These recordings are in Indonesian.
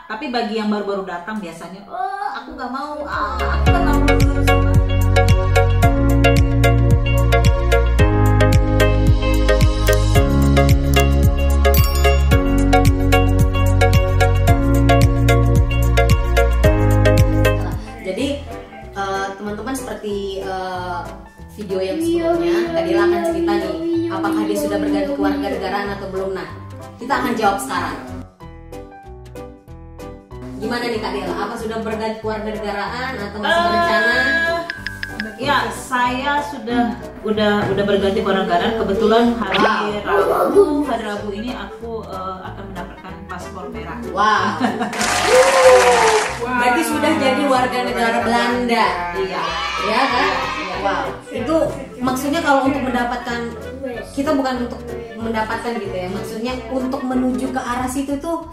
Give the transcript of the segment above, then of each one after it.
Tapi bagi yang baru-baru datang biasanya, oh aku nggak mau, aku nggak mau dulu. Jadi teman-teman seperti video yang sebelumnya, Kadila akan cerita nih, apakah dia sudah berganti kewarganegaraan atau belum. Nah, kita akan jawab sekarang. Gimana nih Kak Dela? Apa sudah berganti kewarganegaraan atau masih berencana? Ya, saya udah berganti kewarganegaraan. Kebetulan hari Rabu ini aku akan mendapatkan paspor merah. Wow. Berarti sudah jadi warga negara Belanda. Iya. Ya kan? Wow. Itu maksudnya kalau untuk mendapatkan, kita bukan untuk mendapatkan gitu ya, maksudnya untuk menuju ke arah situ tuh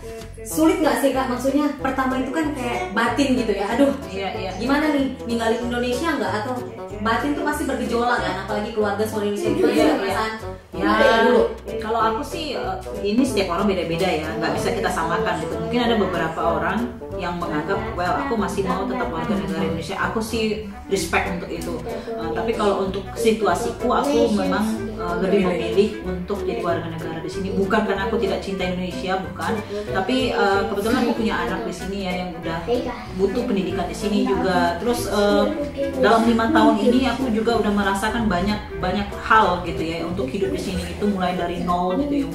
sulit nggak sih Kak? Maksudnya pertama itu kan kayak batin gitu ya, aduh Iya. gimana nih ninggalin Indonesia nggak, atau batin tuh pasti bergejolak kan, apalagi keluarga seluruh Indonesia itu Iya. perasaan Ya, dulu. Kalau aku sih ini setiap orang beda-beda ya, nggak bisa kita samakan gitu. Mungkin ada beberapa orang yang menganggap, well aku masih mau tetap warga negara Indonesia. Aku sih respect untuk itu. Tapi kalau untuk situasiku, aku memang lebih memilih untuk jadi warga negara di sini. Bukan karena aku tidak cinta Indonesia, bukan. Tapi kebetulan aku punya anak di sini ya yang udah butuh pendidikan di sini juga. Terus dalam 5 tahun ini aku juga udah merasakan banyak hal gitu ya untuk hidup di sini, itu mulai dari nol gitu ya,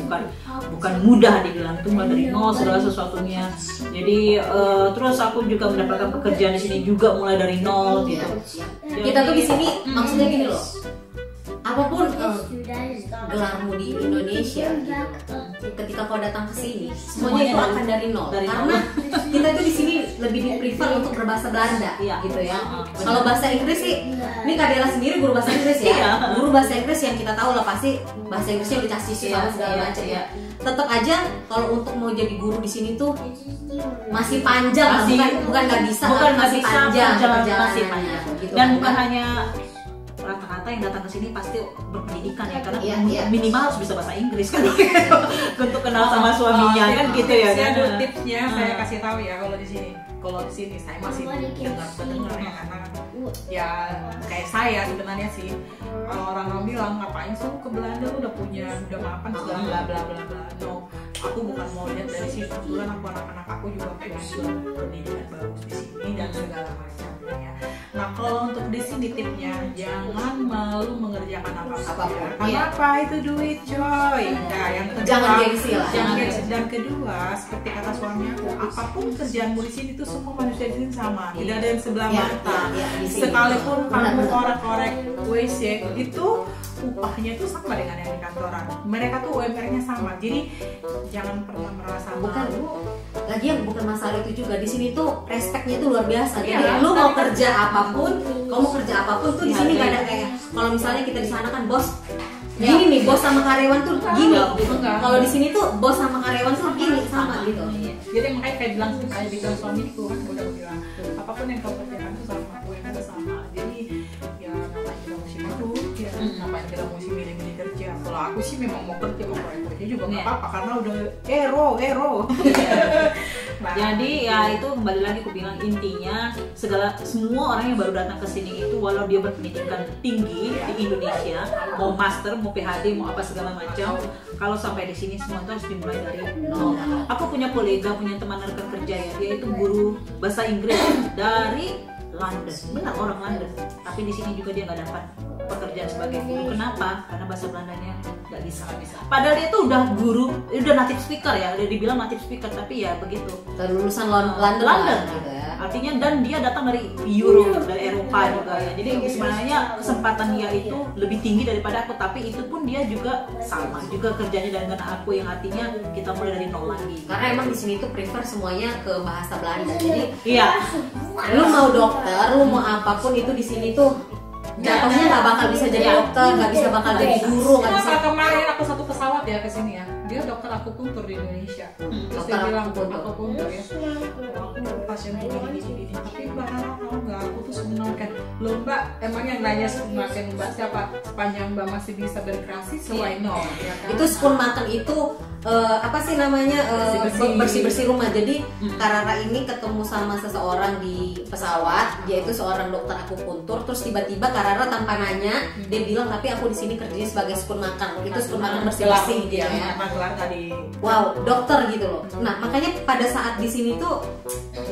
bukan mudah dibilang, itu mulai dari nol segala sesuatunya. Jadi terus aku juga mendapatkan pekerjaan di sini juga mulai dari nol gitu. kita tuh di sini maksudnya gini loh, apapun gelarmu di Indonesia gitu, ketika kau datang ke sini semuanya itu akan dari nol. Karena kita tuh di sini lebih di prefer untuk berbahasa Belanda gitu ya. Kalau bahasa Inggris sih, ini Kadela sendiri guru bahasa Inggris ya, guru bahasa Inggris yang kita tahu lah pasti bahasa Inggrisnya dikasih sama segala macam ya. Tetap aja kalau untuk mau jadi guru di sini tuh masih panjang, bukan nggak bisa, masih panjang perjalanannya gitu. Dan bukan hanya rata-rata yang datang ke sini pasti berpendidikan ya, karena minimal harus bisa bahasa Inggris kan untuk kenal sama suaminya kan gitu ya. Saya ada tipsnya, saya kasih tahu ya. Kalau di sini saya masih dengar ya, karena ya kayak saya sebenarnya sih, kalau orang bilang ngapain sih ke Belanda, lu udah mapan segala bla bla bla bla. No, aku bukan mau lihat dari situ. Kebetulan anak-anak aku juga pengen pendidikan bagus di sini dan segala macamnya ya. Nah, kalau untuk di sini tipnya, jangan malu mengerjakan apa-apa. Kenapa? Itu duit, coy. Nah, yang kedua, jangan gengsi lah. Jangan gengsi. Dan kedua, seperti kata suami aku, apapun kerjaanmu di sini tuh semua manusia di sini sama. Tidak ada yang sebelah mata. Sekalipun kamu korek-korek WC itu upahnya itu sama dengan yang di kantoran. Mereka tuh UMR-nya sama. Jadi jangan pernah merasa malu. Lagian bukan masalah itu juga, di sini tuh respectnya tuh luar biasa. Jadi lu mau kerja apapun, kamu kerja apapun tuh di sini gak ada kayak kalau misalnya kita di sana kan bos gini nih, bos sama karyawan tuh gini gitu. Kalau di sini tuh bos sama karyawan tuh gini sama gitu. Jadi makanya kayak bilang suamiku kan udah bilang apapun yang kamu kerjakan tuh sama, UMR sama. Jadi ya ngapain kita mesti malu, ya ngapain kita mesti milih-milih kerja. Kalau aku sih memang mau kerja juga nggak apa-apa karena udah ero. Nah, jadi ya itu kembali lagi aku bilang, intinya semua orang yang baru datang ke sini itu walau dia berpendidikan tinggi di Indonesia, mau master, mau PhD, mau apa segala macam, kalau sampai di sini semua itu harus dimulai dari nol. Aku punya kolega, punya teman rekan kerja ya, dia itu guru bahasa Inggris dari London, benar orang London, tapi di sini juga dia nggak dapat pekerjaan sebagai guru. Kenapa? Karena bahasa Belandanya nggak bisa. Padahal dia tuh udah guru, udah native speaker ya, udah dibilang native speaker, tapi ya begitu. Lulusan London gitu ya. Artinya, dan dia datang dari Euro, dari Eropa juga ya. Jadi sebenarnya kesempatan dia itu lebih tinggi daripada aku, tapi itu pun dia juga sama juga kerjanya dengan aku, yang artinya kita mulai dari nol lagi. Karena emang di sini tuh prefer semuanya ke bahasa Belanda. Jadi iya, lu mau dokter, lu mau apapun itu di sini tuh jatuhnya nggak bakal bisa jadi dokter, nggak bisa bakal jadi guru, nggak bisa. Kemarin aku satu pesawat ya ke sini ya, dia dokter akupuntur di Indonesia. Terus dia bilang akupuntur ya, aku pasien begini, tapi mbak kalau nggak, aku tuh sebenarnya loh mbak, emang yang nanya semakin mbak siapa, sepanjang mbak masih bisa berkreasi, so I know ya kan? Itu spoon makan itu apa sih namanya bersih-bersih rumah. Jadi Karara ini ketemu sama seseorang di pesawat, dia itu seorang dokter akupuntur. Terus tiba-tiba Karara tanpa nanya dia bilang, tapi aku di sini kerjanya sebagai sukun makan. Itu sukun makan bersih-bersih gitu ya. Wow, dokter gitu loh. Nah makanya pada saat di sini tuh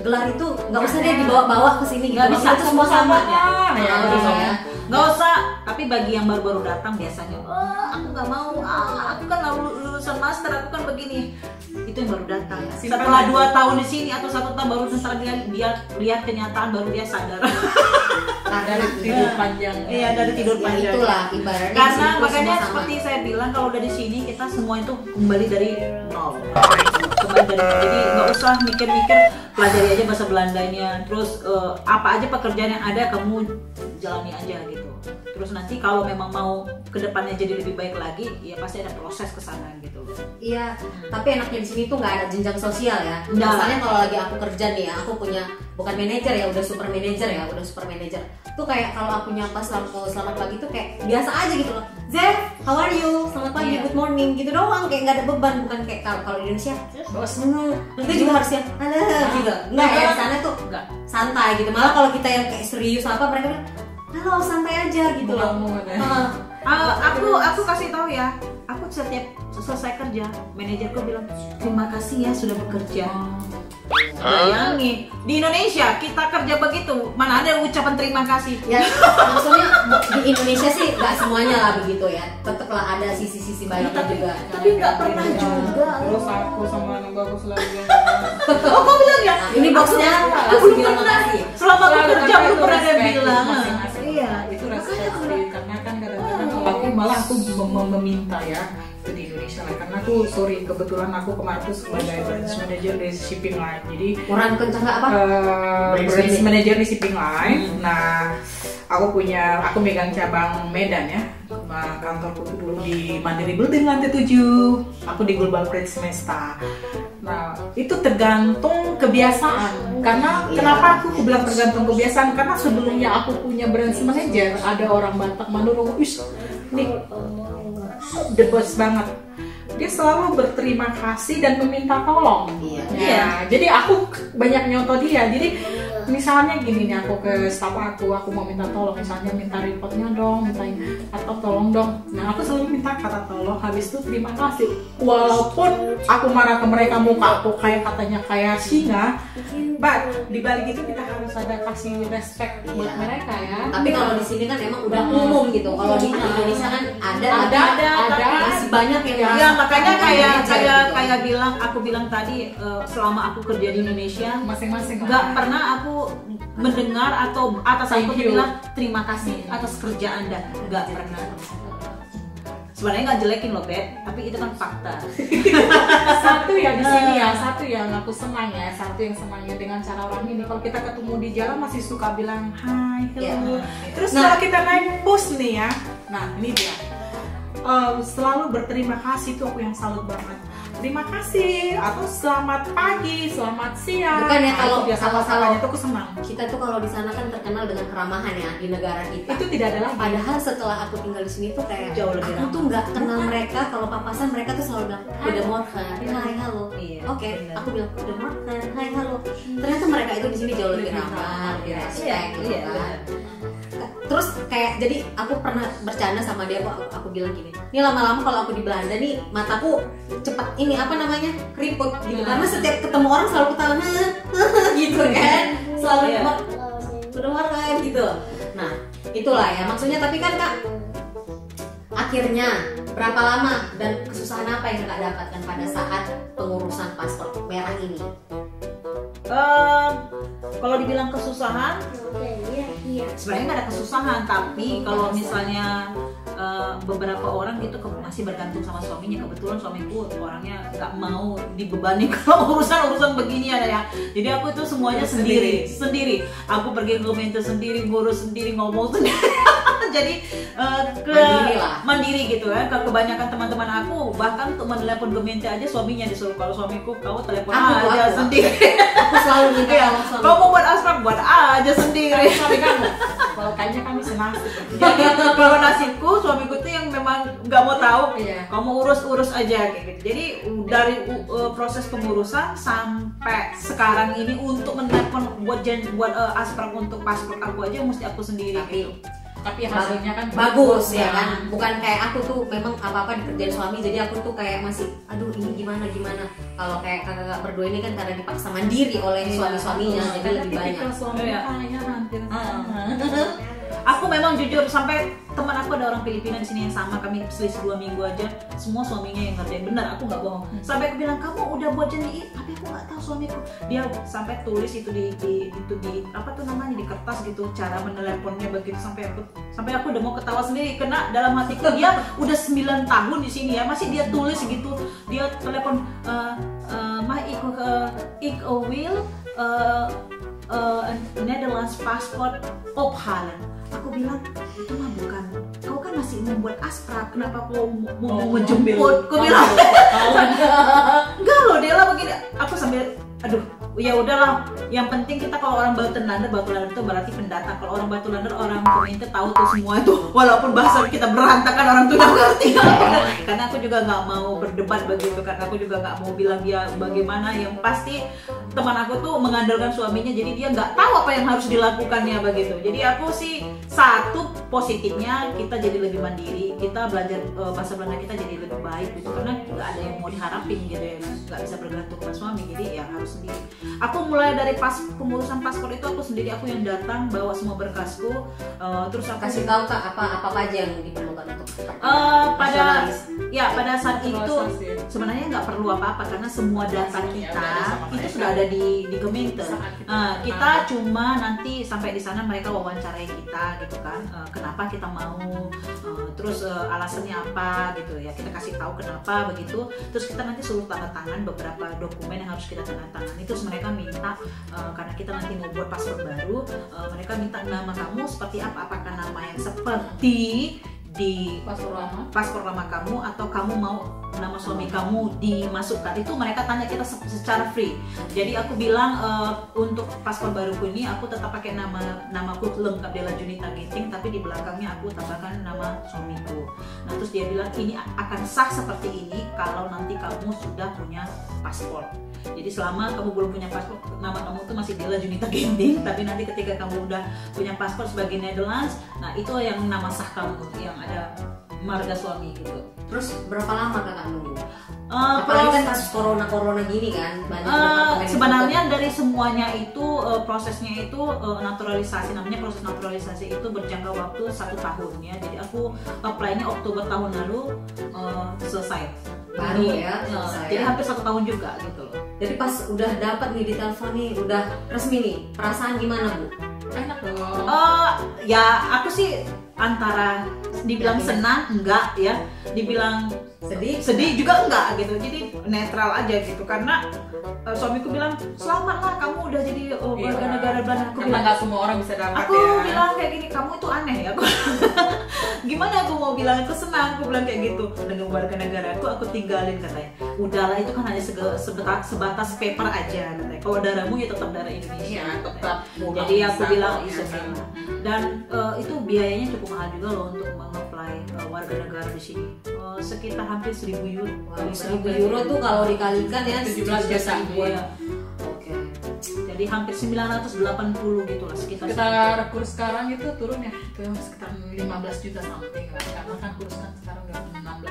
gelar itu nggak usah deh dibawa-bawa ke sini. Nggak bisa itu semua sama ya. Nggak usah. Tapi bagi yang baru-baru datang biasanya, aku nggak mau, aku kan lulusan master, aku kan begini. Itu yang baru datang. Setelah 2 tahun di sini atau 1 tahun baru setelah dia lihat kenyataan baru dia sadar. Dari tidur panjang. Iya, dari tidur panjang. Itulah ibaratnya. Karena makanya seperti saya bilang, kalau udah di sini kita semua itu kembali dari nol. Jadi nggak usah mikir-mikir, pelajari aja bahasa Belandanya. Terus apa aja pekerjaan yang ada kamu jalani aja gitu. Terus nanti kalau memang mau kedepannya jadi lebih baik lagi, ya pasti ada proses ke sana gitu. Iya, tapi enaknya di sini tuh nggak ada jenjang sosial ya. Nggak. Misalnya kalau lagi aku kerja nih ya, aku punya bukan manajer ya, udah super manajer. Tuh kayak kalau aku nyapa selamat pagi tuh kayak biasa aja gitu loh. Zef, how are you? Selamat pagi, good morning gitu doang, kayak nggak ada beban. Bukan kayak kalau di Indonesia, bos itu juga harusnya halo gitu. Nggak ya, di sana tuh santai gitu. Malah kalau kita yang kayak serius apa, mereka bilang halo santai aja gitu loh. Aku kasih tahu ya, aku setiap selesai kerja, manajerku bilang terima kasih ya sudah bekerja. Bayangin, di Indonesia kita kerja begitu, mana ada ucapan terima kasih. Ya, maksudnya di Indonesia sih nggak semuanya lah begitu ya. Tetaplah ada sisi-sisi baiknya juga. Tapi nggak pernah juga. Terus aku sama anak bagus lagi. Oh, kau bilang ya? Ini boxnya Aku belum pernah. Selama bekerja belum pernah ada bilang. Iya, itu respect karena kan kadang-kadang aku malah aku meminta ya di Indonesia lah, karena aku kebetulan aku kemarin tuh sebagai branch manager di shipping line. Jadi orang kencang nggak apa? Branch manager di shipping line. Nah, aku megang cabang Medan ya. Nah, kantorku tuh dulu di Mandiri Building lantai 7. Aku di Global Trade Semesta. Nah, itu tergantung kebiasaan. Karena kenapa aku bilang tergantung kebiasaan? Karena sebelumnya aku punya branch manager, ada orang Batak Madura, nih the best banget. Dia selalu berterima kasih dan meminta tolong. Iya. Jadi aku banyak nyontoh dia. Jadi misalnya gini nih, aku ke staff aku mau minta tolong, misalnya minta reportnya dong, atau tolong dong. Nah, aku selalu minta kata tolong, habis itu terima kasih. Walaupun aku marah ke mereka, muka aku katanya kayak singa, but di balik itu kita harus ada kasih respect buat mereka ya. Tapi kalau di sini kan emang udah umum gitu. Kalau di Indonesia kan ada masih banyak yang ya, makanya kayak aku bilang tadi, selama aku kerja di Indonesia masing-masing nggak pernah aku mendengar atau atasan aku bilang terima kasih atas kerja Anda, nggak pernah. Sebenarnya nggak jelekin loh, Bet, tapi itu kan fakta. Satu ya di sini ya, satu yang aku senang ya, satu yang senangnya dengan cara orang ini, kalau kita ketemu di jalan masih suka bilang hai, hello. Terus kalau kita naik bus nih ya, nah ini dia, selalu berterima kasih, itu aku yang salut banget. Terima kasih atau selamat pagi, selamat siang. Bukan ya, kalau biasa-biasanya tuh aku senang. Kita tuh kalau di sana kan terkenal dengan keramahan ya di negara kita. Itu tidak ada lagi. Padahal setelah aku tinggal di sini tuh kayak jauh lebih aku tuh nggak kenal mereka. Kalau papasan mereka tuh selalu bilang udah morgen, hai halo. Oke, aku bilang udah morgen, hai halo. Ternyata mereka itu di sini jauh lebih ramah, lebih respect gitu kan. Terus kayak jadi aku pernah bercanda sama dia, aku bilang gini, ini lama-lama kalau aku di Belanda nih mataku cepat ini apa namanya keriput gitu, karena setiap ketemu orang selalu ketawa gitu kan, selalu udah marah gitu. Nah itulah ya maksudnya. Tapi kan Kak, akhirnya berapa lama dan kesusahan apa yang Kak dapatkan pada saat pengurusan paspor merah ini? Kalau dibilang kesusahan, sebenarnya nggak ada kesusahan, tapi kalau misalnya beberapa orang gitu masih bergantung sama suaminya. Kebetulan suamiku orangnya nggak mau dibebani kalau urusan begini ya. Jadi aku itu semuanya sendiri. Aku pergi ke Kementerian sendiri, ngurus sendiri, ngomong sendiri. jadi mandiri gitu kan. Kebanyakan teman-teman aku bahkan untuk menelepon gemente aja suaminya disuruh. Kalau suamiku kau telepon aja sendiri. Aku selalu gitu ya. Kau mau buat asprag buat aja sendiri. Suami kamu, kalau kayaknya kami senasib. Jadi kalau nasibku suamiku tuh yang memang nggak mau tahu. Kamu urus aja kayak gitu. Jadi dari proses pengurusan sampai sekarang ini untuk menelepon buat asprag untuk paspor aku aja mesti aku sendiri. Tapi hasilnya kan bagus ya kan, bukan kayak aku tuh memang apa-apa dikerjain suami, jadi aku tuh kayak masih aduh ini gimana. Kalau kayak kakak berdua ini kan karena dipaksa mandiri oleh suami-suaminya, jadi lebih banyak. Aku memang jujur, sampai teman aku ada orang Filipina di sini yang sama, kami selisih 2 minggu aja, semua suaminya yang ngerjain, bener aku nggak bohong. Sampai aku bilang kamu udah buat janji, tapi aku nggak tahu suamiku. Dia sampai tulis itu di apa tuh namanya, di kertas gitu, cara meneleponnya begitu, sampai aku udah mau ketawa sendiri, karena dalam hatiku dia udah 9 tahun di sini ya, masih dia tulis gitu, dia telepon ik wil Netherlands passport ophalen. Aku bilang itu mah bukan, kau kan masih membuat asprag, kenapa kau mau menjemput? Kau bilang enggak loh, dia lah begini. Aku sambil aduh, ya udahlah. Yang penting kita kalau orang Buitenlander itu berarti pendatang. Kalau orang Buitenlander, orang Komente tahu tuh semua itu. Walaupun bahasa kita berantakan, orang tuh nggak ngerti. Karena aku juga nggak mau berdebat begitu, karena aku juga nggak mau bilang dia bagaimana. Yang pasti teman aku tuh mengandalkan suaminya, jadi dia nggak tahu apa yang harus dilakukannya begitu. Jadi aku sih satu positifnya kita jadi lebih mandiri, kita belajar bahasa Belanda kita jadi lebih baik gitu, karena nggak ada yang mau diharapin gitu ya, nggak bisa bergantung pada suami, jadi ya harus sendiri. Aku mulai dari pengurusan paspor itu aku sendiri, aku yang datang bawa semua berkasku, terus aku kasih tahu Kak apa aja yang diperlukan untuk pada saat itu sebenarnya nggak perlu apa-apa, karena semua data kita itu sudah ada di Gemeente. Kita cuma nanti sampai di sana mereka wawancarai kita gitu kan, kenapa kita mau, terus alasannya apa gitu ya, kita kasih tahu kenapa begitu, terus kita nanti suruh tanda tangan beberapa dokumen yang harus kita tanda tangan. Itu mereka minta karena kita nanti mau buat paspor baru, mereka minta nama kamu seperti apa, apakah nama yang seperti di paspor lama kamu, atau kamu mau nama suami kamu dimasukkan. Itu mereka tanya kita secara free. Jadi aku bilang untuk paspor baruku ini aku tetap pakai namaku lengkap Della Junita Ginting, tapi di belakangnya aku tambahkan nama suamiku. Nah terus dia bilang ini akan sah seperti ini kalau nanti kamu sudah punya paspor. Jadi selama kamu belum punya paspor, nama kamu tuh masih Della Junita Ginting, tapi nanti ketika kamu udah punya paspor sebagai Netherlands, nah itu yang nama sah kamu, yang ada marga suami gitu. Terus berapa lama kakak nunggu? Apalagi kan kasus corona gini kan, banyak sebenarnya dari semuanya itu prosesnya itu naturalisasi, namanya proses naturalisasi itu berjangka waktu 1 tahun ya. Jadi aku apply-nya Oktober tahun lalu, selesai. Baru ya, selesai. Jadi hampir 1 tahun juga gitu loh. Jadi pas udah dapat nih di telepon nih, udah resmi nih, perasaan gimana Bu? Enak dong. Ya aku sih antara dibilang senang enggak ya, dibilang sedih juga enggak gitu, jadi netral aja gitu, karena suamiku bilang selamatlah kamu udah jadi warga negara Belanda. Aku bilang nggak semua orang bisa dapat. Aku bilang kayak gini, kamu itu aneh ya. Aku gimana aku mau bilang itu senang, aku bilang kayak gitu, dengan warga negara aku tinggalin katanya. Udahlah itu kan hanya sebatas paper aja katanya. Kalau darahmu ya tetap darah Indonesia. Tetap. Jadi aku bilang dan itu biayanya cukup mahal juga loh untuk mengapply warga negara di sini. Sekitar hampir 1.000 euro. 1.000 euro tuh kalau dikalikan ya 17 juta ya. Oke. Jadi hampir 980 gitu lah sekitar kurs sekarang itu turun ya ke sekitar 15 juta something lah, karena kan kurs kan sekarang udah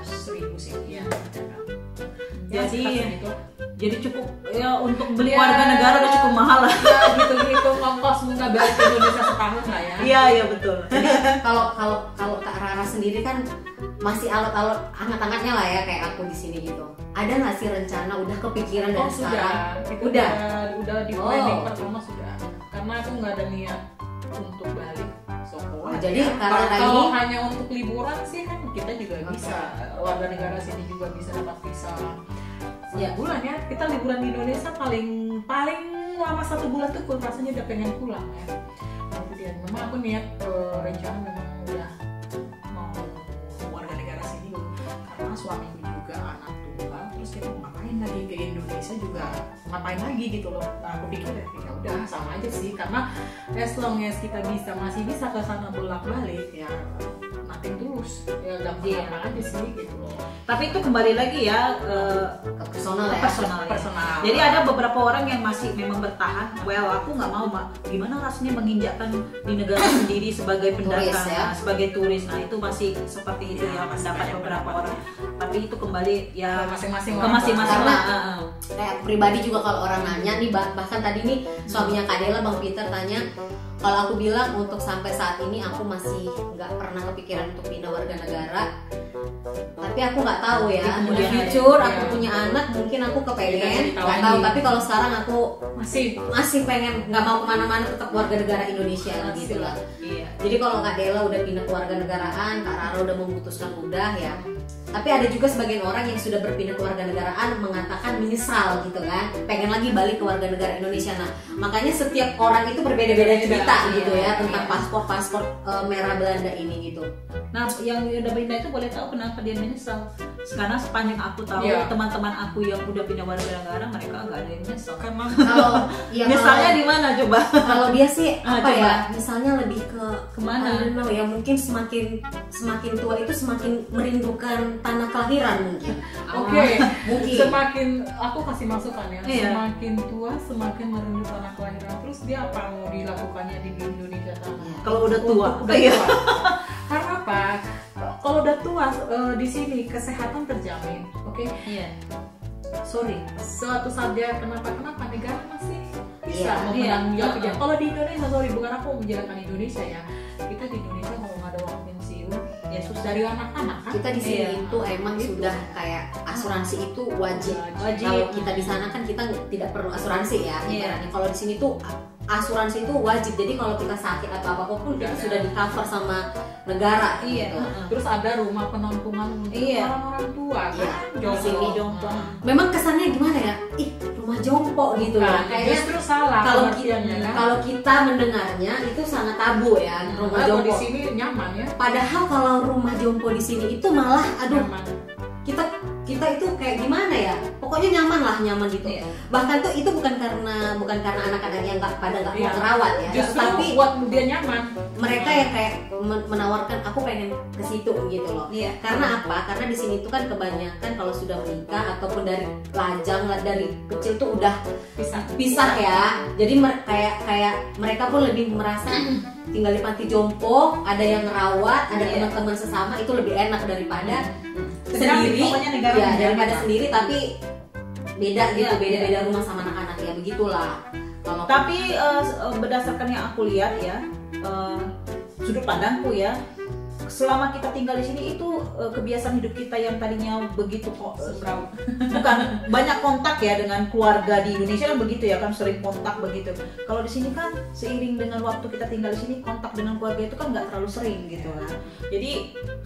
16.000 sih ya. Jadi cukup ya untuk beli warga negara udah cukup mahal lah. Ya gitu ongkos nggak balik ke Indonesia setahun lah ya. Iya betul. Kalau Kak Rara sendiri kan masih alot-alot hangat-hangatnya lah ya kayak aku di sini gitu. Ada nggak sih rencana, udah kepikiran dari sekarang? Udah di planning pertama sudah. Karena aku nggak ada niat untuk balik. Jadi karena kalau hanya untuk liburan sih kan kita juga bisa, warga negara sini juga bisa dapat visa bulan ya. Kita liburan di Indonesia paling lama 1 bulan tuh rasanya udah pengen pulang ya. Kemudian memang aku niat rencana memang udah juga ngapain lagi gitu loh. Nah aku pikir ya udah sama aja sih, karena as long as kita masih bisa ke sana bolak-balik ya nothing tulus ya, gampang aja sih gitu loh. Tapi itu kembali lagi ya ke personal ya. Personal. Jadi ada beberapa orang yang masih memang bertahan. Well, aku nggak mau gimana rasanya menginjakkan di negara sendiri sebagai pendatang, Turis, ya? sebagai turis. Nah itu masih seperti itu ya pendapat beberapa orang. Tapi itu kembali ya Ke masing-masing ke orang. masing-masing. Karena kayak pribadi juga kalau orang nanya nih, bahkan tadi nih suaminya Kak Dela, Bang Peter tanya, kalau aku bilang untuk sampai saat ini aku masih nggak pernah kepikiran untuk pindah warga negara. Tapi aku nggak tahu ya, in the future aku punya anak mungkin aku kepengen, nggak tahu. Tapi kalau sekarang aku masih pengen, nggak mau kemana-mana, tetap warga negara Indonesia gitu lah. Iya. Jadi kalau Kak Dela udah pindah ke warga negaraan, Kak Rara udah memutuskan udah ya. Tapi ada juga sebagian orang yang sudah berpindah ke warga negaraan mengatakan menyesal gitu kan, pengen lagi balik ke warga negara Indonesia. Nah makanya setiap orang itu berbeda-beda cerita gitu ya tentang paspor merah Belanda ini gitu. Nah, yang udah pindah itu boleh tahu kenapa dia menyesal? Karena sepanjang aku tahu teman-teman aku yang udah pindah warga negara, mereka nggak ada yang menyesal. Karena Kalau Misalnya di mana coba? Kalau dia sih apa coba. ya? Misalnya lebih ke Kemana? I don't know ya, mungkin semakin tua itu semakin merindukan tanah kelahiran mungkin. Oke, mungkin. semakin aku kasih masukan ya, Iya. semakin tua semakin merindu tanah kelahiran. Terus dia apa mau dilakukannya di Indonesia sana? Kalau udah tua. Udah tua. Karena apa? Kalau udah tua di sini kesehatan terjamin, oke? Iya. Sorry, suatu saat dia kenapa negara masih bisa Iya, menanggung jawab iya. dia. Kalau di Indonesia, sorry, bukan aku menjelaskan Indonesia ya. Kita di Indonesia kalau nggak ada uang pensiun, ya susah dari anak-anak kan. Kita di sini Iya. itu emang sudah kayak asuransi itu wajib. Wajib. Kalau kita di sana kan kita tidak perlu asuransi ya. Iya. Ibaratnya kalau di sini tuh asuransi itu wajib. Jadi kalau kita sakit atau apapun itu sudah di cover sama negara. Iya. Gitu. Terus ada rumah penampungan untuk Iya. orang-orang tua Iya. kan. Sini jompo. Memang kesannya gimana ya? Ih, rumah jompo gitu Bukan, lah. Kayaknya justru salah kalau pengertiannya, kan. kalau kita mendengarnya itu sangat tabu ya, rumah Kalau jompo. di sini nyaman ya. Padahal kalau rumah jompo di sini itu malah aduh, Nyaman. kita itu kayak gimana ya, pokoknya nyaman gitu. Iya. Bahkan tuh itu bukan karena anak-anak yang nggak mau Iya. ngerawat ya, Justru tapi buat dia nyaman. mereka yang kayak menawarkan aku pengen ke situ gitu loh. Iya. Karena apa? Karena di sini tuh kan kebanyakan kalau sudah menikah ataupun dari lajang dari kecil tuh udah pisah ya. Jadi kayak mereka pun lebih merasa tinggal di panti jompo, ada yang ngerawat, ada Iya. teman-teman sesama, itu lebih enak daripada Sedang sendiri. pokoknya negara Ya, menjamin, daripada Pak. sendiri tapi beda gitu, Iya, beda-beda rumah sama anak-anak ya, begitulah. Kalau Tapi berdasarkan yang aku lihat ya, sudut pandangku ya, selama kita tinggal di sini itu kebiasaan hidup kita yang tadinya begitu bukan banyak kontak ya dengan keluarga di Indonesia kan begitu ya kan, sering kontak begitu. Kalau di sini kan seiring dengan waktu kita tinggal di sini, kontak dengan keluarga itu kan nggak terlalu sering gitu kan. Jadi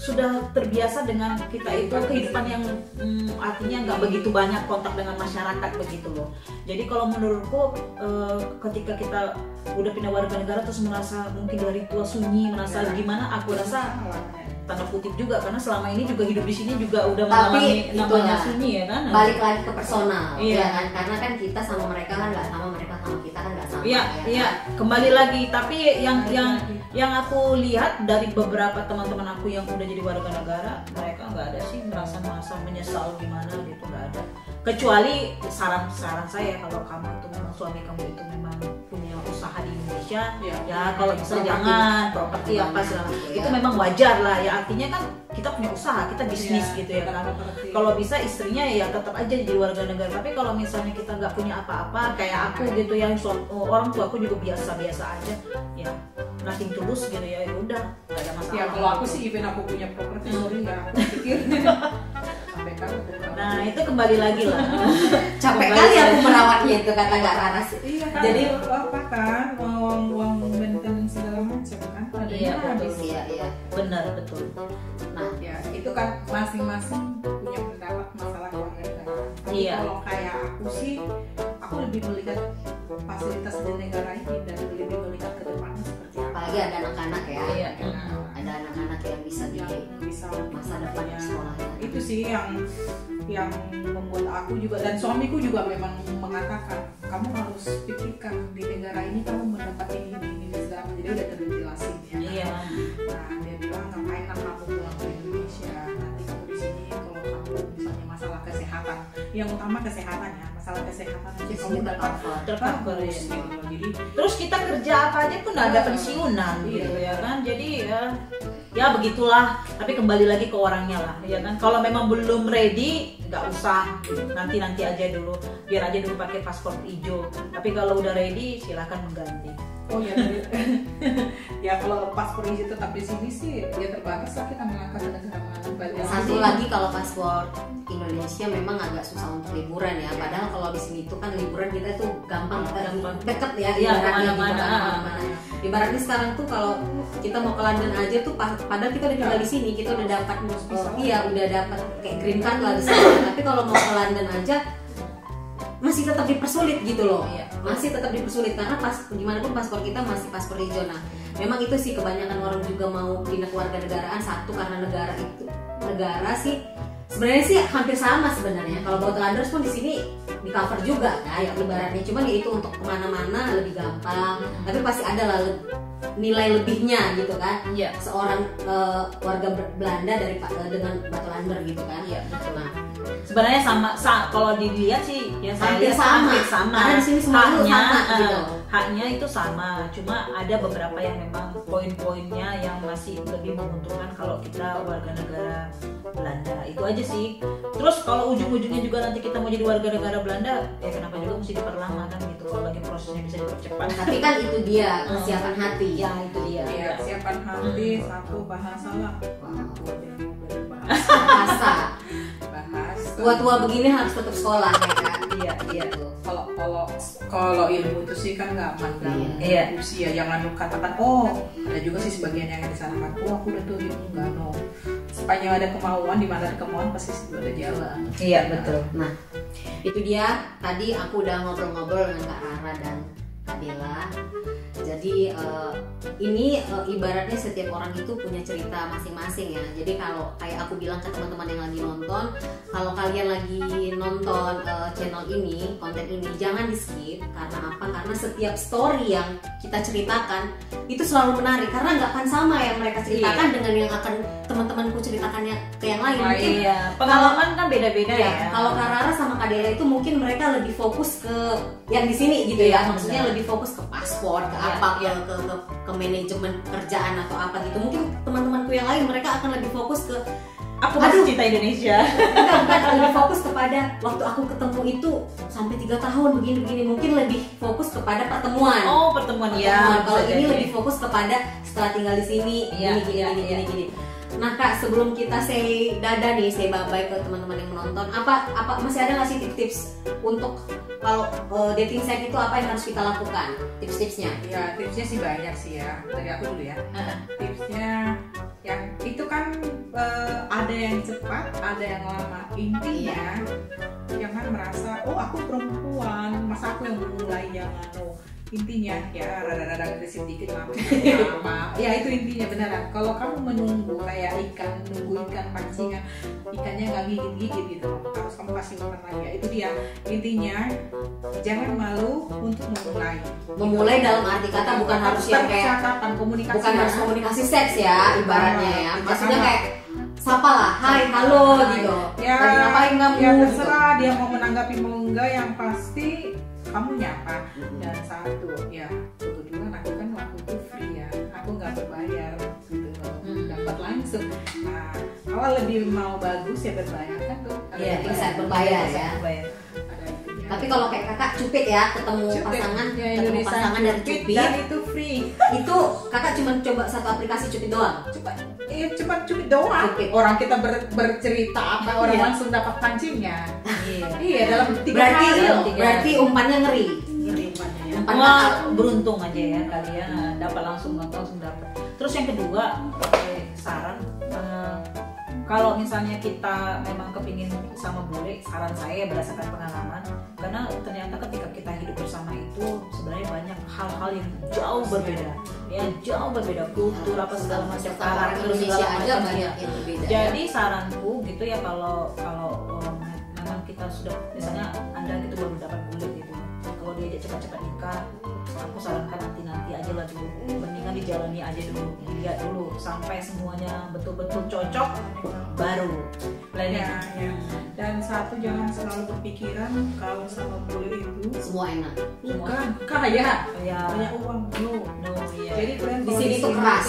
sudah terbiasa dengan kita itu kehidupan yang artinya nggak begitu banyak kontak dengan masyarakat begitu loh. Jadi kalau menurutku ketika kita udah pindah warga negara terus merasa mungkin dari tua sunyi, merasa gimana, aku rasa tanda kutip juga karena selama ini juga hidup di sini juga udah mengalami namanya sunyi ya kan. balik lagi ke personal, Iya. ya kan? Karena kan kita sama mereka kan nggak sama, mereka sama kita kan nggak sama. Iya, ya iya, kan? kembali lagi. Tapi yang aku lihat dari beberapa teman-teman aku yang udah jadi warga negara, mereka nggak ada sih merasa menyesal gimana gitu, nggak ada. Kecuali saran saya, kalau kamu itu memang suami kamu itu memang punya usaha di Indonesia, ya kalau bisa jangan properti apa segala macam. Itu memang wajar lah ya, artinya kan kita punya usaha, kita bisnis gitu ya kan. Kalau bisa istrinya ya tetap aja jadi warga negara. Tapi kalau misalnya kita nggak punya apa-apa kayak aku gitu, yang orang tua aku juga biasa-biasa aja, ya nothing tulus gitu ya, udah nggak ada masalah. Ya kalau aku sih even aku punya properti, sorry nggak aku pikir sampai kan. Nah itu kembali lagi lah. Capek kali aku merawatnya itu, kata Kak Raras. Iya kan, Jadi apa kan uang maintenance segala macam kan. Iya, habis. iya. Benar, betul. Nah, Ya itu kan masing-masing punya pendapat masalah keluarga negara. Tapi Iya. kalau kayak aku sih, aku lebih melihat fasilitas di negara ini dan lebih melihat ke depannya seperti apa. apalagi ada anak-anak ya. Iya. Ada anak-anak yang bisa di Yang bisa masa depan ya, sekolahnya. itu sih yang yang membuat aku juga dan suamiku juga memang mengatakan kamu harus pikirkan di negara ini kamu mendapat ini segala, jadi udah terventilasi ya. Iya. Nah dia bilang ngapain lah kamu pulang ke Indonesia, nanti kamu di sini kalau kamu misalnya masalah kesehatan, yang utama kesehatan ya, masalah kesehatan aja kamu dapat tercover ya. gitu. Jadi Terus kita kerja apa aja pun nggak ada pensiunan gitu ya kan, jadi ya begitulah. Tapi kembali lagi ke orangnya lah ya kan, kalau memang belum ready nggak usah, nanti aja dulu, biar aja dulu pakai paspor hijau. Tapi kalau udah ready silahkan mengganti. oh ya ya kalau paspor hijau tetap di sini sih ya terbatas lah kita melangkah ke negara mana. Satu lagi kalau paspor Indonesia memang agak susah untuk liburan ya. Padahal kalau di sini tuh kan liburan kita tuh gampang deket ya, ibaratnya kemana-mana. Ibaratnya sekarang tuh kalau kita mau ke London aja tuh padahal kita udah tinggal di sini, kita udah dapat udah dapat kayak green card lah di sini. Tapi kalau mau ke London aja masih tetap dipersulit gitu loh. Masih tetap dipersulit karena gimana pun paspor kita masih paspor hijau. Nah, memang itu sih kebanyakan orang juga mau pindah kewarganegaraan, satu karena negara sih sebenarnya sih hampir sama sebenarnya. Kalau Buitenlanders pun di sini di cover juga kayak ibaratnya, cuman ya itu untuk kemana-mana lebih gampang. Tapi pasti ada lah nilai lebihnya gitu kan. Seorang warga Belanda dengan Buitenlander gitu kan. Betul. Nah, sebenarnya sama kalau dilihat sih ya hampir sama. Karena di sini semua sama gitu. Haknya itu sama, cuma ada beberapa yang memang poin-poinnya yang masih lebih menguntungkan kalau kita warga negara Belanda, itu aja sih. Terus kalau ujung-ujungnya juga nanti kita mau jadi warga negara Belanda, ya kenapa juga mesti diperlama kan gitu, kalau lagi prosesnya bisa dipercepat. Tapi kan itu dia kesiapan hati. Ya itu dia. Ya, kesiapan hati, satu bahasa lah. Bahasa. Tua-tua begini harus tetap sekolah ya kan. Iya. Kalau ilmu itu sih kan nggak mandang usia. Jangan katakan ada juga sih sebagian yang disanakan aku udah tuh ilmu, nggak no. Sepanjang ada kemauan, di mana ada kemauan pasti ada jalan. Iya betul. Nah itu dia, tadi aku udah ngobrol-ngobrol dengan Kak Rara dan Kak Dela. Jadi ini ibaratnya setiap orang itu punya cerita masing-masing ya. Jadi kalau kayak aku bilang ke teman-teman yang lagi nonton, kalau kalian lagi nonton channel ini, konten ini, jangan di skip. Karena apa? Karena setiap story yang kita ceritakan itu selalu menarik. Karena nggak akan sama yang mereka ceritakan dengan yang akan teman-temanku ceritakannya ke yang lain. Mungkin pengalaman kan beda-beda ya. Kalau Kak Rara sama Kak Dela itu mungkin mereka lebih fokus ke yang di sini gitu ya. Maksudnya lebih fokus ke paspor, ke apa ke manajemen kerjaan atau apa gitu. Mungkin teman-temanku yang lain mereka akan lebih fokus ke aku masih cinta Indonesia. Bukan lebih fokus kepada waktu aku ketemu itu sampai 3 tahun begini. Mungkin lebih fokus kepada pertemuan. Pertemuan ya. Kalau ini lebih fokus kepada setelah tinggal di sini gini. Nah Kak, sebelum kita say dadah nih, say bye-bye ke teman-teman yang menonton, apa masih ada nggak sih tips-tips untuk kalau dating site itu apa yang harus kita lakukan? Tips-tipsnya? Ya tipsnya sih banyak sih ya. Dari aku dulu ya. Tipsnya yang itu kan ada yang cepat, ada yang lama. Intinya jangan merasa aku perempuan, masa aku yang memulai, jangan. Intinya ya rada-rada agresif dikit lama. Ya itu intinya beneran. Kalau kamu menunggu kayak nunggu ikan pancingan, ikannya nggak gigit-gigit gitu, harus kamu kasih makan lagi ya. Itu dia intinya, jangan malu untuk memulai dalam arti kata bukan harus yang kayak komunikasi, bukan harus komunikasi seks ya ibaratnya ya. Maksudnya kayak sapa lah, hai, halo gitu. Ya, lagi ngapain kamu? Ya terserah dia mau menanggapi mau enggak, yang pasti kamu nyapa. Dan satu ya, kebetulan aku kan waktu itu free ya, aku nggak berbayar gitu, dapat langsung. Nah kalau lebih mau bagus ya berbayar kan tuh. Iya, bisa berbayar ya. Tapi kalau kayak kakak cupid ya, ketemu pasangan dari cupid dan itu free. Itu kakak cuma coba satu aplikasi cupid doang. Cuma cupid doang. Orang kita bercerita apa orang langsung dapat pancingnya. Iya dalam 3 hari. Berarti umpannya ngeri umpannya ya. Beruntung aja ya kalian dapat langsung dapat. Terus yang kedua, saran kalau misalnya kita memang kepingin sama bule, saran saya berdasarkan pengalaman, karena ternyata ketika kita hidup bersama itu sebenarnya banyak hal-hal yang jauh berbeda, kultur apa segala macam, karakter segala macam. Jadi saranku gitu ya, kalau sudah misalnya Anda gitu baru dapat bule gitu, kalau diajak cepat-cepat nikah, aku sarankan nanti aja lah dulu, mendingan dijalani aja dulu, lihat dulu sampai semuanya betul-betul cocok, baru planning. Ya. Dan satu, jangan selalu berpikiran kalau sama bule itu Semua enak. bukan kaya, Ya. banyak uang, no. Iya. Jadi kalian Di kalau sini tuh keras.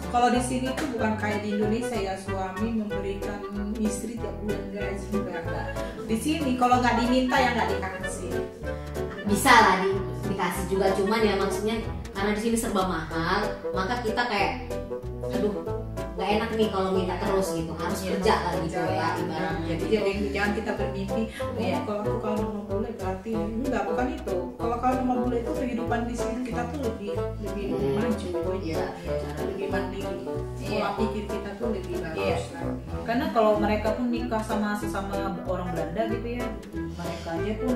Kalau di sini tuh bukan kayak di Indonesia ya, suami memberikan istri tiap bulan gaji, enggak. Di sini kalau nggak diminta ya nggak dikasih. Bisa lah dikasih juga, cuman ya maksudnya karena di sini serba mahal, maka kita kayak aduh nggak enak nih kalau minta terus gitu, harus kerja lah gitu ya ibaratnya. Jadi jangan kita bermimpi, kalau aku kalau nama bule berarti enggak, bukan itu. Kalau nama bule itu kehidupan di sini kita tuh lebih maju, lebih mandiri. Pola pikir kita tuh lebih bagus. Karena kalau mereka pun nikah sama sesama orang Belanda gitu ya, mereka aja pun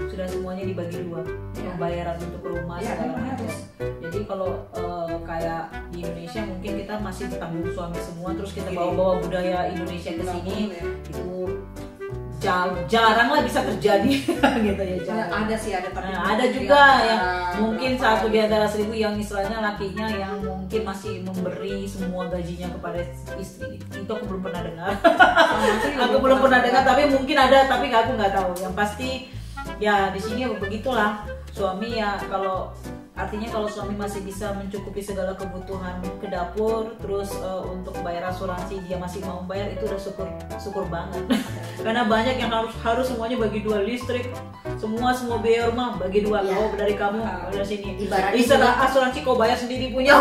sudah semuanya dibagi dua, pembayaran untuk rumah segala macam. Jadi kalau kayak di Indonesia mungkin kita masih ditanggung suami semua, terus kita bawa-bawa budaya Indonesia ke sini, itu jarang lah bisa terjadi gitu ya. Ada sih, ada tapi ada juga yang mungkin satu di antara 1000 yang istilahnya lakinya yang mungkin masih memberi semua gajinya kepada istri. Itu aku belum pernah dengar. Aku belum pernah dengar, tapi mungkin ada, tapi aku nggak tahu. Yang pasti ya di sini begitulah, suami ya kalau artinya kalau suami masih bisa mencukupi segala kebutuhan ke dapur, terus untuk bayar asuransi dia masih mau bayar, itu udah syukur banget. Karena banyak yang harus semuanya bagi dua, listrik, semua biaya rumah bagi dua. Oh dari kamu dari sini. Istilah asuransi kau bayar sendiri punya.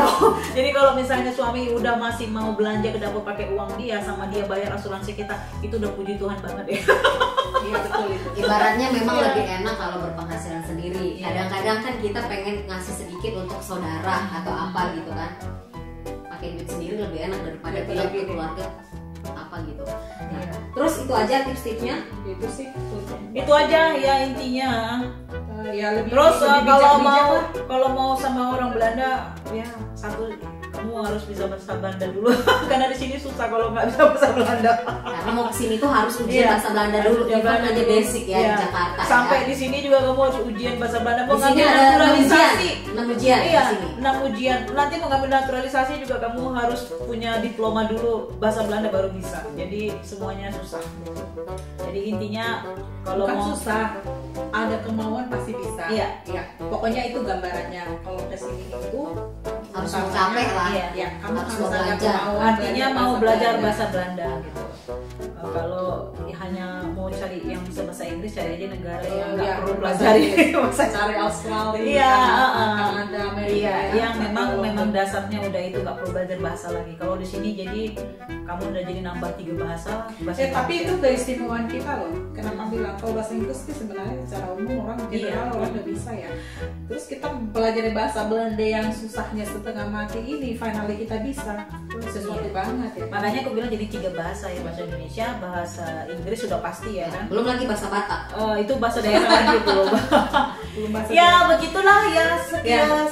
Jadi kalau misalnya suami udah masih mau belanja ke dapur pakai uang dia, sama dia bayar asuransi kita, itu udah puji Tuhan banget ya. Iya betul itu. Ibaratnya memang lebih enak kalau berpenghasilan sendiri. Kadang-kadang kan kita pengen ngasih sedikit untuk saudara atau apa gitu kan, pakai duit sendiri lebih enak daripada bilang ke keluarga apa gitu. Nah, terus itu aja tips-tipsnya. Itu sih. Itu aja ya intinya. Ya lebih. Terus lebih kalau mau sama orang Belanda ya satu, kamu harus bisa bahasa Belanda dulu. Karena di sini susah kalau nggak bisa bahasa Belanda. Karena mau kesini tuh harus ujian bahasa Belanda dulu, even aja basic ya di Jakarta. Sampai ya. di sini juga kamu harus ujian bahasa Belanda. Mau Di sini ngambil ada naturalisasi, 6 ujian iya, di sini. 6 ujian. Nanti mau ngambil naturalisasi juga kamu harus punya diploma dulu bahasa Belanda baru bisa. Jadi semuanya susah. Jadi intinya kalau bukan mau susah, ada kemauan pasti bisa. Iya. Pokoknya itu gambarannya. Kalau kesini itu Harus mencapai lah. Iya, kamu Harus harus ada belajar. kemauan artinya mau belajar Belanda. bahasa Belanda gitu. Kalau hanya mau cari yang bisa bahasa Inggris, cari aja negara yang nggak Iya, perlu pelajari bahasa cari Australia, Iya, Kanada, Amerika. iya, ya. yang memang dasarnya udah itu, nggak perlu belajar bahasa lagi. Kalau di sini jadi kamu udah jadi nambah 3 bahasa. Tapi itu keistimewaan kita loh. Kenapa bilang kalau bahasa Inggris sih sebenarnya secara umum orang general orang udah bisa ya. Terus kita pelajari bahasa Belanda yang susahnya setengah mati ini, finally kita bisa. Sesuatu banget ya. Makanya aku bilang jadi 3 bahasa ya, bahasa Indonesia, bahasa Inggris sudah pasti ya kan. Belum lagi bahasa Batak. Itu bahasa daerah lagi belum. Belum bahasa Ya begitulah ya,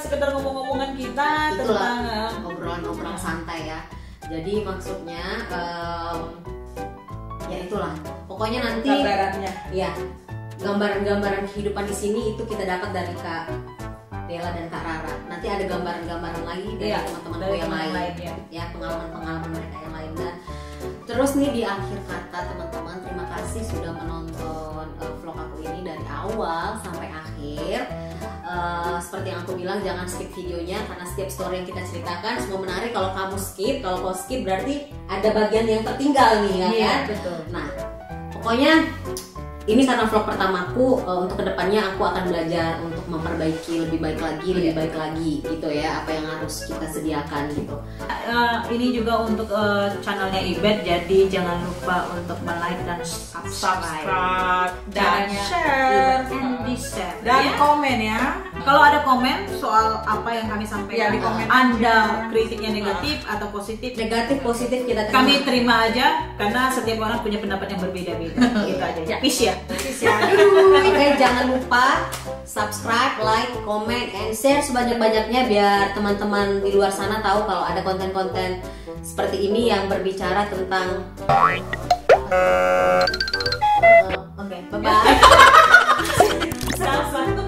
sekedar ngomong-ngomongan kita Itulah tentang obrolan santai ya. Jadi maksudnya ya itulah. Pokoknya nanti gambarannya. ya gambaran-gambaran kehidupan di sini itu kita dapat dari Kak Bella dan Kak Rara. Nanti ada gambaran-gambaran lagi dari teman-temanku yang lain. Ya, pengalaman-pengalaman mereka yang lain. Dan terus nih di akhir kata teman-teman, terima kasih sudah menonton vlog aku ini dari awal sampai akhir. Seperti yang aku bilang, jangan skip videonya karena setiap story yang kita ceritakan semua menarik. Kalau kamu skip, kalau kau skip berarti ada bagian yang tertinggal nih ya kan? Betul. Nah, pokoknya ini karena vlog pertamaku, untuk kedepannya aku akan belajar untuk memperbaiki lebih baik lagi gitu ya, apa yang harus kita sediakan gitu. Ini juga untuk channelnya Ibet, jadi jangan lupa untuk like dan subscribe dan share dan komen ya. Kalau ada komen soal apa yang kami sampaikan, di komen Anda kritiknya negatif atau positif, Negatif positif kita terima. kami terima aja karena setiap orang punya pendapat yang berbeda-beda. Gitu aja. Peace ya. Oke, jangan lupa subscribe, like, comment, and share sebanyak-banyaknya biar teman-teman di luar sana tahu kalau ada konten-konten seperti ini yang berbicara tentang Oke, bye bye. Salah satu